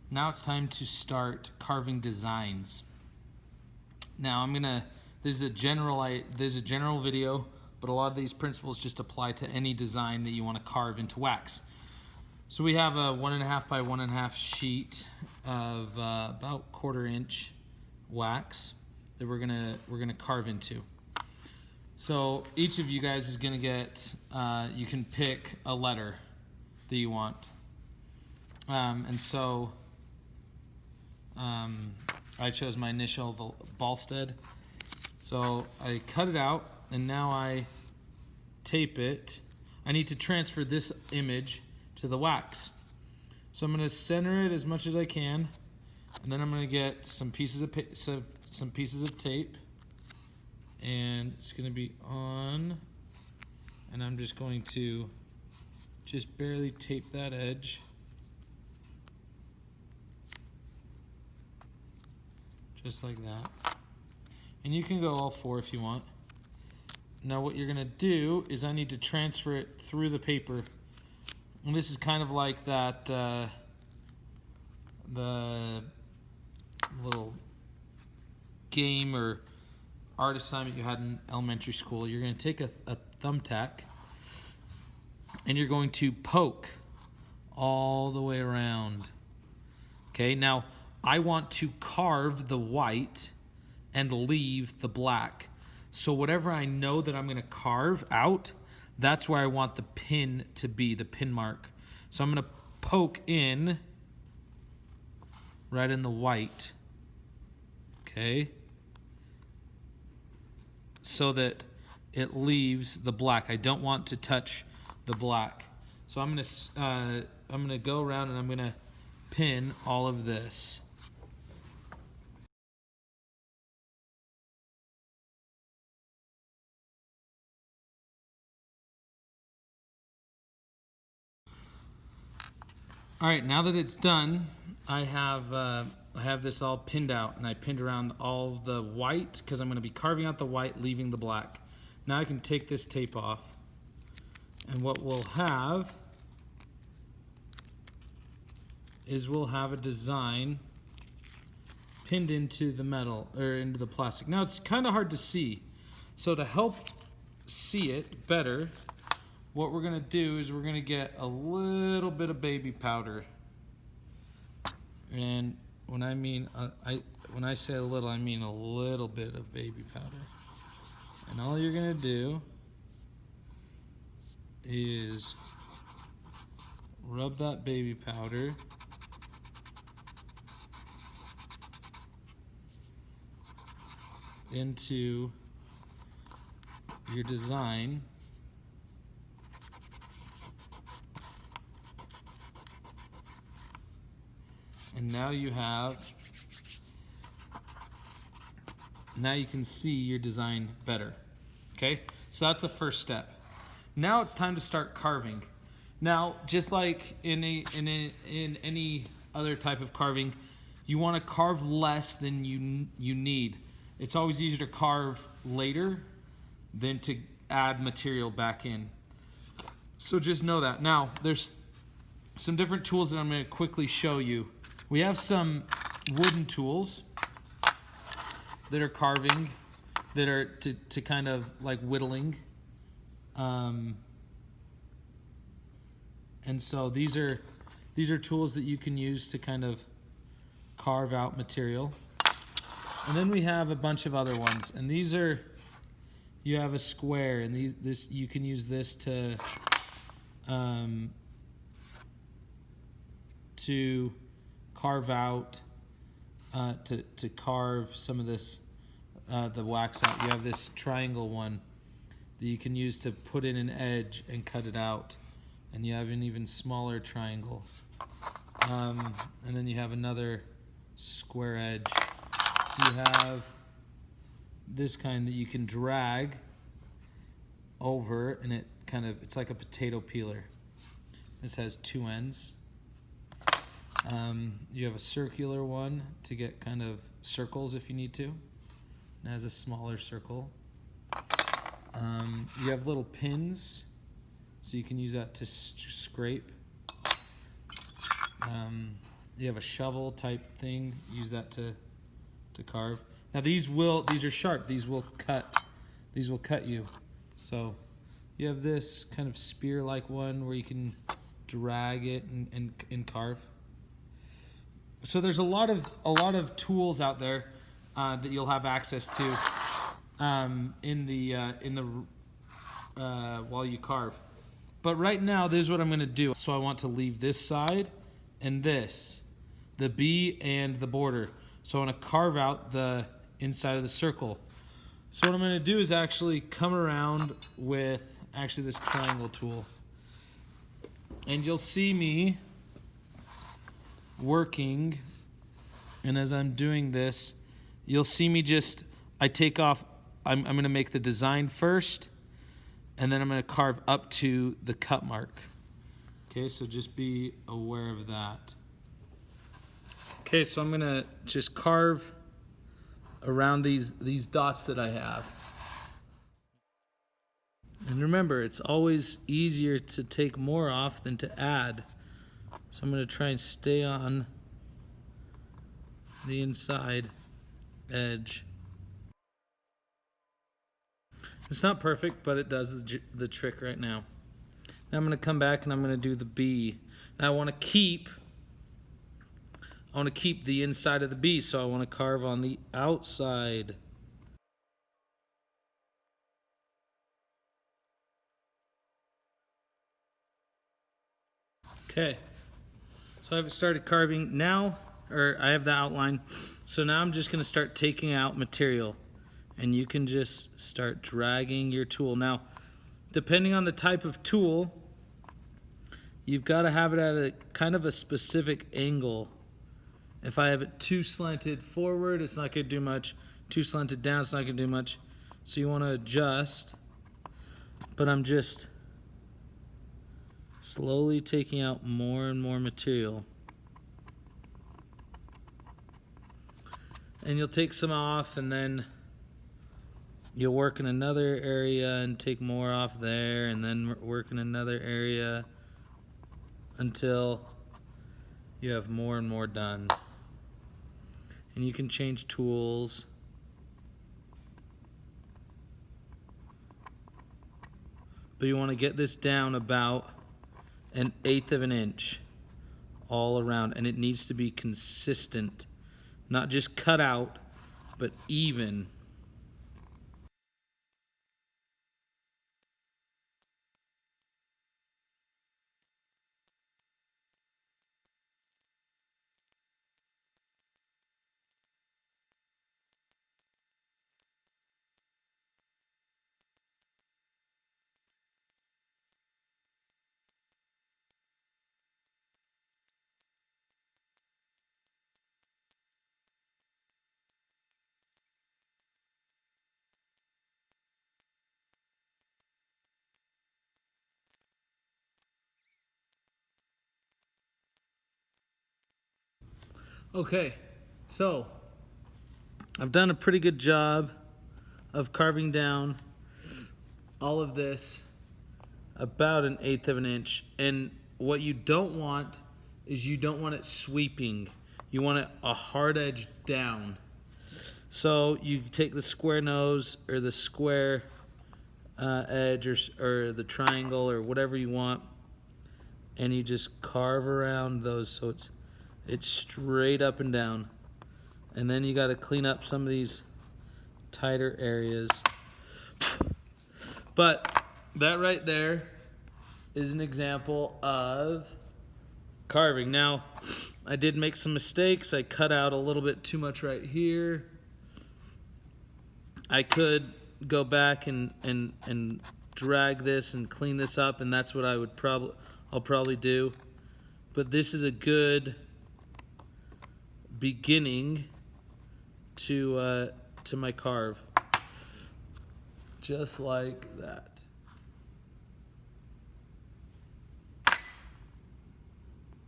Now it's time to start carving designs. Now there's a general video, but a lot of these principles just apply to any design that you want to carve into wax. So we have a 1.5 by 1.5 sheet of about 1/4 inch wax that we're gonna carve into. So each of you guys is gonna get, you can pick a letter that you want. I chose my initial, Volstead. So I cut it out, and now I tape it. I need to transfer this image to the wax. So I'm going to center it as much as I can, and then I'm going to get some pieces of tape, and it's going to be on, and I'm just going to just barely tape that edge. Just like that. And you can go all 4 if you want. Now what you're gonna do is I need to transfer it through the paper. And this is kind of like that, the little game or art assignment you had in elementary school. You're gonna take a thumbtack and you're going to poke all the way around. Okay, now I want to carve the white and leave the black. So whatever I know that I'm going to carve out, that's where I want the pin to be, the pin mark. So I'm going to poke in right in the white. Okay? So that it leaves the black. I don't want to touch the black. So I'm going to go around and I'm going to pin all of this. All right, now that it's done, I have this all pinned out, and I pinned around all of the white because I'm going to be carving out the white, leaving the black. Now I can take this tape off, and what we'll have is we'll have a design pinned into the metal, or into the plastic. Now it's kind of hard to see, so to help see it better, what we're gonna do is we're gonna get a little bit of baby powder. And when I mean, when I say a little, I mean a little bit of baby powder. And all you're gonna do is rub that baby powder into your design. And now you can see your design better. Okay, so that's the first step. Now it's time to start carving. Now, just like in any other type of carving, you want to carve less than you need. It's always easier to carve later than to add material back in. So just know that. Now, there's some different tools that I'm going to quickly show you. We have some wooden tools that are carving, that are to kind of like whittling. And so these are tools that you can use to kind of carve out material. And then we have a bunch of other ones. And these are, you have a square, and this you can use this to carve out, to carve some of this, the wax out. You have this triangle one that you can use to put in an edge and cut it out. And you have an even smaller triangle. And then you have another square edge. You have this kind that you can drag over, and it's like a potato peeler. This has 2 ends. You have a circular one to get kind of circles if you need to. It has a smaller circle. You have little pins, so you can use that to scrape. you have a shovel type thing, use that to carve. Now these are sharp. These will cut you. So you have this kind of spear-like one where you can drag it and carve. So there's a lot of tools out there that you'll have access to while you carve. But right now, this is what I'm going to do. So I want to leave this side and this, the B and the border. So I want to carve out the inside of the circle. So what I'm going to do is actually come around with actually this triangle tool. And you'll see me working, and as I'm doing this, you'll see me I take off, I'm going to make the design first, and then I'm going to carve up to the cut mark. Okay, so just be aware of that. Okay, so I'm going to just carve around these dots that I have. And remember, it's always easier to take more off than to add. So I'm going to try and stay on the inside edge. It's not perfect, but it does the trick right now. Now I'm going to come back and I'm going to do the B. Now I want to keep the inside of the B, so I want to carve on the outside. Okay, so I have started carving now, or I have the outline. So now I'm just going to start taking out material, and you can just start dragging your tool. Now, depending on the type of tool, you've got to have it at a kind of a specific angle. If I have it too slanted forward, it's not going to do much. Too slanted down, it's not going to do much. So you want to adjust, but I'm just slowly taking out more and more material. And you'll take some off, and then you'll work in another area and take more off there, and then work in another area until you have more and more done. And you can change tools. But you want to get this down about 1/8 of an inch all around, and it needs to be consistent, not just cut out, but even. Okay, so I've done a pretty good job of carving down all of this about 1/8 of an inch. And what you don't want is you don't want it sweeping. You want it a hard edge down. So you take the square nose or the square edge or the triangle or whatever you want, and you just carve around those so it's straight up and down. And then you got to clean up some of these tighter areas. But that right there is an example of carving. Now, I did make some mistakes. I cut out a little bit too much right here. I could go back and drag this and clean this up, and that's what I'll probably do. But this is a good beginning to my carve, just like that.